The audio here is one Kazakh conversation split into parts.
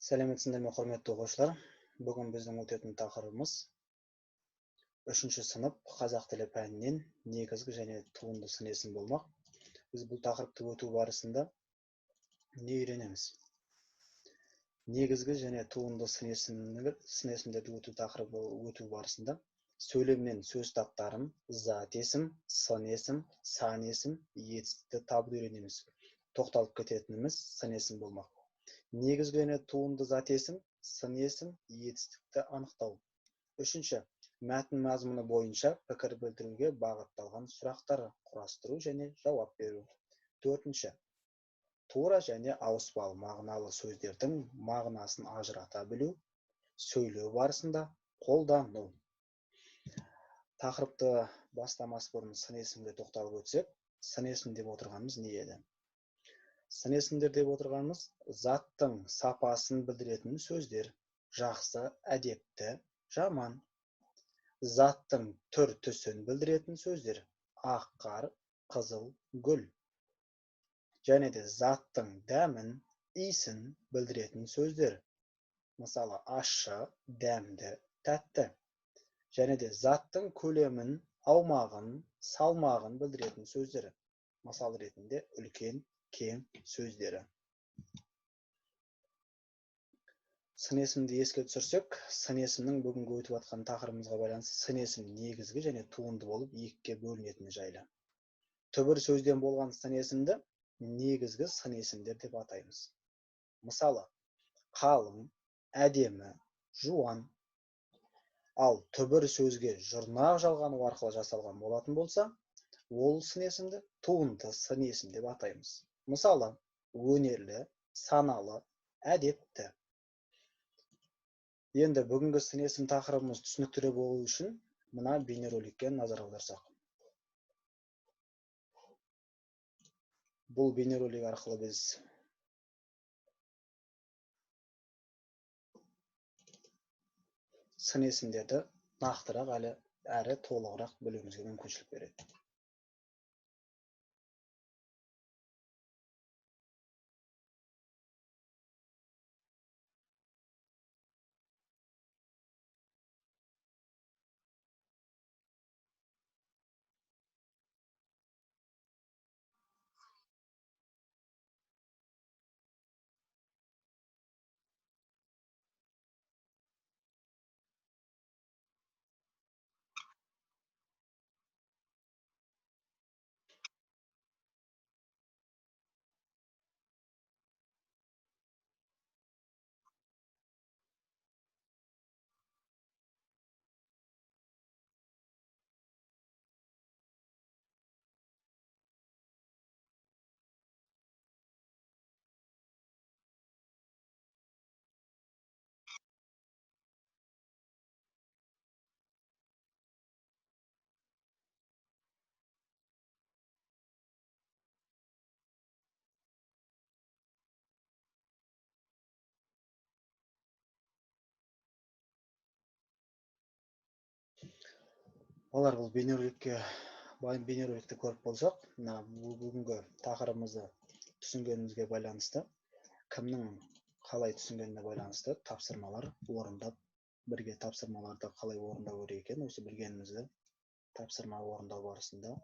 Сәлеметсіңдер ме, құрметті оқушылар? Бүгін біздің өтетін тақырыбымыз 3-ші сынып қазақ тілі пәнінен негізгі және туынды сын есім болмақ. Біз бұл тақырыпты өту барысында не үйренеміз? Негізгі және туынды сын есімдерді өту барысында сөйлем мен сөз таптарын, зат есім, сын есім, сан есім, етістікті табуды үйренеміз. Тоқталып кететініміз сын есім болмақ. Негізгі және туынды зат есім, сын есім, етістікті анықтау. 3-ші, мәтін мазмұны бойынша пікір білдіруге бағытталған сұрақтар құрастыру және жауап беру. 4-ші, тура және ауыспалы мағыналы сөздердің мағынасын ажырата білу, сөйлеу барысында қолдану. Тақырыпты бастамас бұрын сын есімге тоқталып өтсек, сын есім деп отырғанымыз не еді? Сын есімдер деп отырғанымыз заттың сапасын білдіретін сөздер: жақсы, әдепті, жаман. Заттың түр-түсін білдіретін сөздер: ақ қар, қызыл гүл. Және де заттың дәмін, иісін білдіретін сөздер: мысалы, ащы, дәмді, тәтті. Және де заттың көлемін, аумағын, салмағын білдіретін сөздер: мысал ретінде үлкен, кең сөздері. Сын есімді еске түсірсек, сын есімнің бүгінгі өтіп жатқан тақырыбымызға байланысты сын есім негізгі және туынды болып екіге бөлінетіні жайлы. Түбір сөзден болған сын есімді негізгі сын есімдер деп атаймыз. Мысалы, қалың, әдемі, жуан. Ал түбір сөзге жұрнақ жалғану арқылы жасалған болатын болса, ол сын есімді туынды сын есім деп атаймыз. Мысалы, өнерлі, саналы, әдепті. Енді бүгінгі сын есім тақырыбымыз түсініктіре болу үшін мына бейнероликке назар аударсақ. Бұл бейнеролик арқылы біз сын есімдерді нақтырақ әрі толығырақ білуімізге мүмкіншілік береді. Олар бұл бейнероликті көріп болсақ, бүгінгі тақырыбымызды түсінгенімізге байланысты, кімнің қалай түсінгеніне байланысты тапсырмалар орындап, бірге тапсырмаларды қалай орындау керек екен, осы білгенімізді тапсырма орындау барысында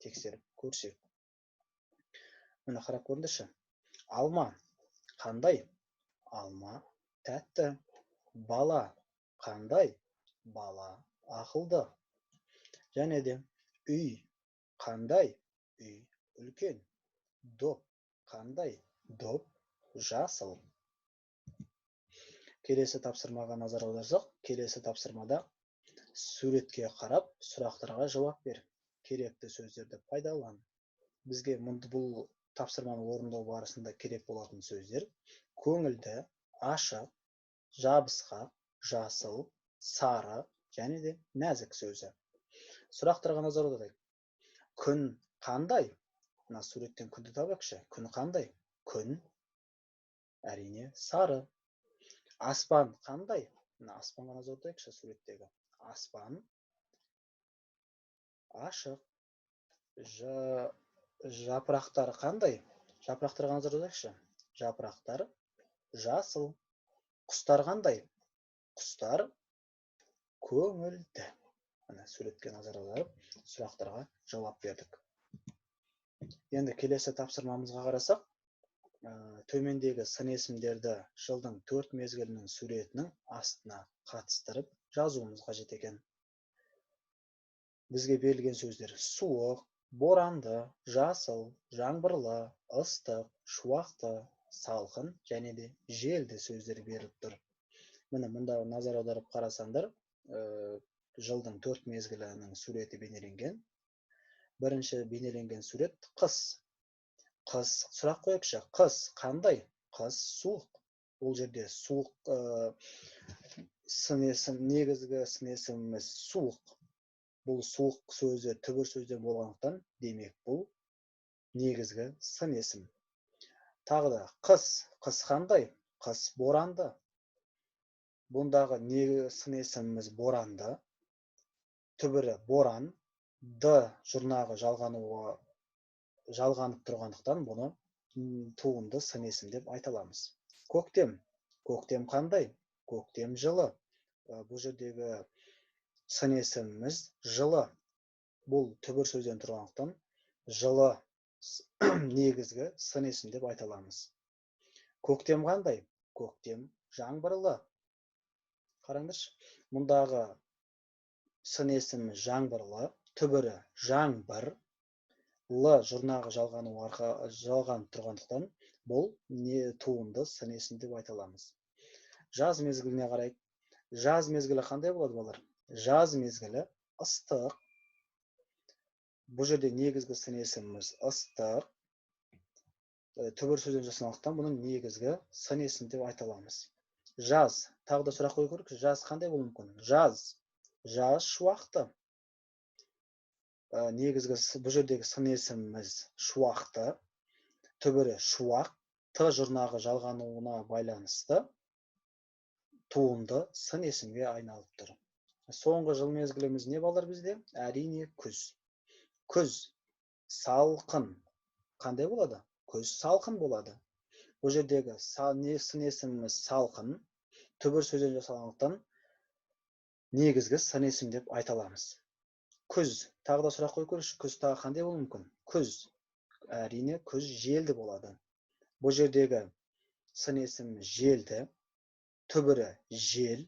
тексеріп көрсек. Міне қарап көріңдерші. Алма қандай? Алма тәтті. Бала қандай? Бала ақылды. Және де үй қандай? Үй үлкен. Доп қандай? Доп жасыл. Келесі тапсырмаға назар аударсақ, келесі тапсырмада суретке қарап, сұрақтарға жауап бер. Керекті сөздерді пайдалан. Бізге бұл тапсырманы орындау барысында керек болатын сөздер: көңілді, ашық, жабысқақ, жасыл, сары және де нәзік сөзі. Сұрақтарға назар аударайық. Күн қандай? Мына суреттен күнді табайықшы. Күн қандай? Күн әрине сары. Аспан қандай? Мына аспанға назар аударайықшы суреттегі. Аспан ашық. Жапырақтар қандай? Жапырақтарға назар аударайықшы. Жапырақтар жасыл. Құстар қандай? Құстар көңілді. Міне суретке назар аударып, сұрақтарға жауап бердік. Енді келесі тапсырмамызға қарасақ, төмендегі сын есімдерді жылдың 4 мезгілінің суретінің астына қатыстырып жазуымыз қажет екен. Бізге берілген сөздер суық, боранды, жасыл, жаңбырлы, ыстық, шуақты, салқын және де желді сөздер беріліп тұр. Міне мұнда назар аударып қарасаңдар, жылдың 4 мезгілінің суреті бейнеленген. Бірінші бейнеленген сурет қыс. Қыс, сұрақ қойықшы, қыс қандай? Қыс суық. Бұл жерде суық негізгі сын есіміміз суық. Бұл суық сөзі түбір сөзден болғандықтан, демек бұл негізгі сын есім. Тағы да қыс, қыс қандай? Қыс боранды. Бұндағы негізгі сын есіміміз боранды. Түбірі боран, д жұрнағы жалғанып тұрғандықтан бұны туынды сын есім деп айта аламыз. Көктем. Көктем қандай? Көктем жылы. Бұл жердегі сын есіміміз жылы. Бұл түбір сөзден тұрғандықтан жылы негізгі сын есім деп айта аламыз. Көктем қандай? Көктем жаңбырлы. Қараңдаршы, мұндағы сын есімі жаңбырлы, түбірі жаңбыр, л жұрнағы жалғанып тұрғандықтан бұл туынды сын есім деп айта аламыз. Жаз мезгіліне қарайық. Жаз мезгілі қандай болады, балалар? Жаз мезгілі ыстық. Бұл жерде негізгі сын есіміміз ыстық. Түбір сөзден жасалғандықтан бұның негізгі сын есім деп айта аламыз. Жаз. Тағы да сұрақ қою керек. Жаз қандай болуы мүмкін? Жаз шуақты. Негізгі бұл жердегі сын есіміміз шуақты. Түбірі шуақ, т жұрнағы жалғануына байланысты туынды сын есімге айналып тұр. Соңғы жыл мезгіліміз не балалар бізде? Әрине күз. Күз салқын. Қандай болады? Күз салқын болады. Бұл жердегі сын есіміміз салқын. Түбір сөзден жасалғандықтан негізгі сын есім деп айта аламыз. Күз. Тағы да сұрақ қою көрші. Күз тағы қандай болуы мүмкін? Күз. Әрине күз желді болады. Бұл жердегі сын есіміміз желді. Түбірі жел.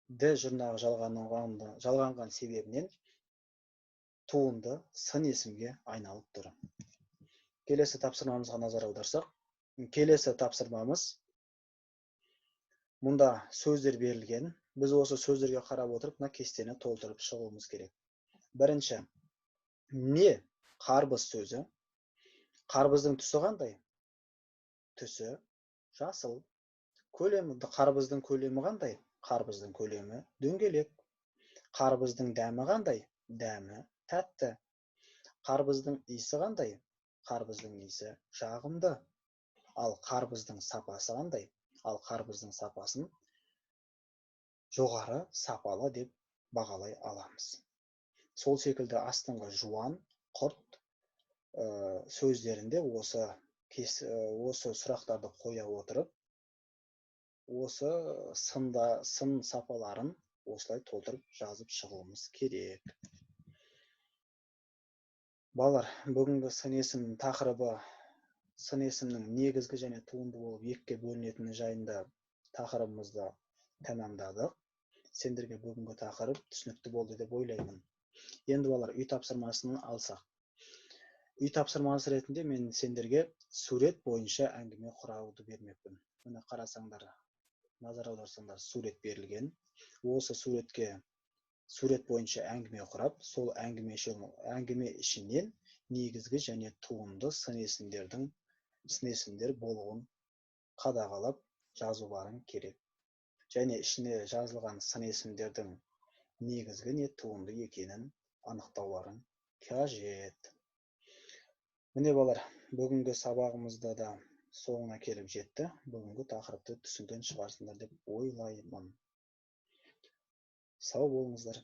Д жұрнағы жалғанған себебінен туынды сын есімге айналып тұр. Келесі тапсырмамызға назар аударсақ, келесі тапсырмамыз мұнда сөздер берілген. Біз осы сөздерге қарап отырып, мына кестені толтырып шығуымыз керек. Бірінші, не қарбыз сөзі. Қарбыздың түсі қандай? Түсі жасыл. Көлемі, қарбыздың көлемі қандай? Қарбыздың көлемі дөңгелек. Қарбыздың дәмі қандай? Дәмі тәтті. Қарбыздың иісі қандай? Қарбыздың иісі жағымды. Ал қарбыздың сапасы қандай? Ал қарбыздың сапасын жоғары сапалы деп бағалай аламыз. Сол секілді астыңғы жуан, құрт сөздерінде осы сұрақтарды қоя отырып, осы сын сапаларын осылай толтырып жазып шығуымыз керек. Балалар, бүгінгі сын есім тақырыбы сын есімнің негізгі және туынды болып екіге бөлінетіні жайында тақырыбымызды тәмамдадық. Сендерге бүгінгі тақырып түсінікті болды деп ойлаймын. Енді балалар, үй тапсырмасын алсақ. Үй тапсырмасы ретінде мен сендерге сурет бойынша әңгіме құрауды бермекпін. Міне қарасаңдар, назар аударсаңдар, сурет берілген. Осы сурет бойынша әңгіме құрап, сол әңгіме ішінен негізгі және туынды сын есімдер болуын қадағалап жазуларың керек. Және ішіне жазылған сын есімдердің негізгі не туынды екенін анықтауларың қажет. Міне балалар, бүгінгі сабағымызда да соңына келіп жетті. Бүгінгі тақырыпты түсінген шығарсыңдар деп ойлаймын. Сау болыңыздар.